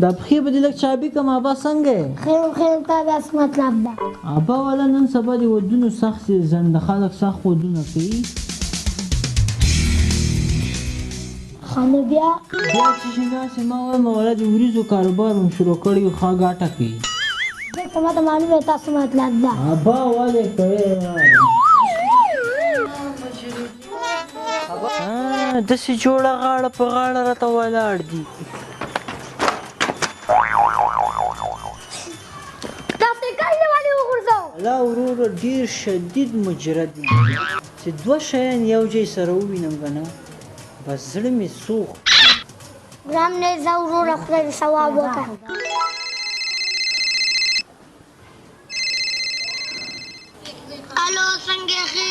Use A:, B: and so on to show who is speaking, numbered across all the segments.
A: دا پښې به دې لږ چابي کړم ابا څنګه یې
B: خیر تا داسې مطلب ده
A: ابا والا نن سبا د ودونو سخت سیزن د خلک سخت ودونه کوي
B: ښه نو بیا
A: چې شي داسې ما وایم والا د وریځو کاروبار هم شروع کړی و ښه ګټه کوي
B: دلته ماته معلومه تاسو مطلب ده
A: ابا ولې کوې داسې جوړه غاړه په غاړه راته ولاړ دي لا وروره ډېر شدید مجرد یم چې دوه شیان یو ځای سره ووینم که نه بس زړه مې سوخ
B: ګرام نه ځه وروره خدای دې ثواب وکړه الو څنګه ښې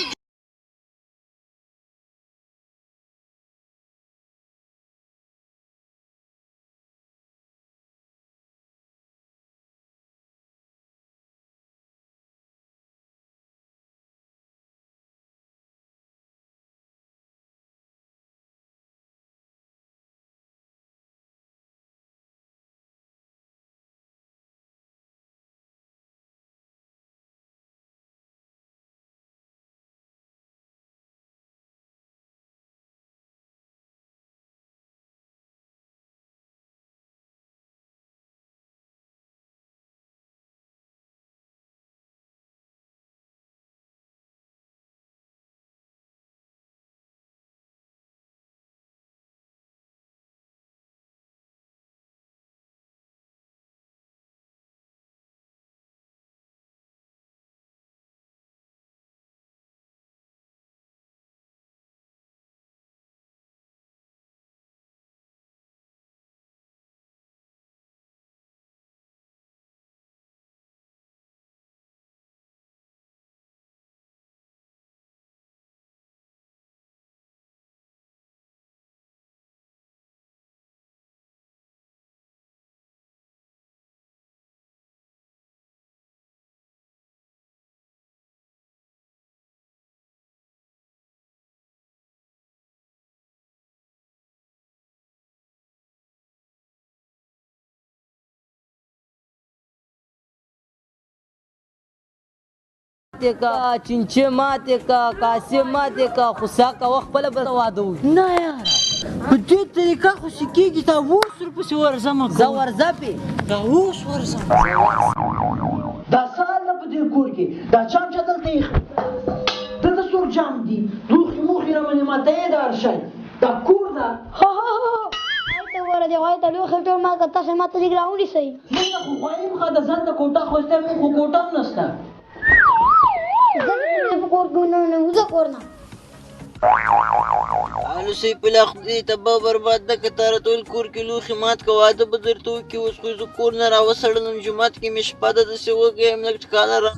C: ماته کا چنچه ماته کا کاسه ماته کا خوسا کا وخت خپل به واده وي
A: نه یاره په دې طریقه خو چې کېږي تا اوس ورپسې ورځم
C: زه ورځه پې
A: دا اوس ورځم دا څه حال ده په دې کور کې دا چام چې دلته ایښی دلته څوک جام دي لوښي موښي رامنې ماته یې دا هر شی دا کور ده
B: هلته ګوره دې غوایي ته لوښي ټول ما که تاسې ما ته لږ راونیسئ
A: موږ خو غواړو ښه د ځان ته کوټه خوستی موږ خو کوټه هم نشته
B: زه په کور کې نه وځه کور نه
C: الو سیف الله خدای تبا برباد ده که تاره ټول کور کې لوښي مات که واده به درته وکړي اوس خو زه کور نه راوسړلم جومات کې مې شپه ده داسې وږی یم لږ ټکانه را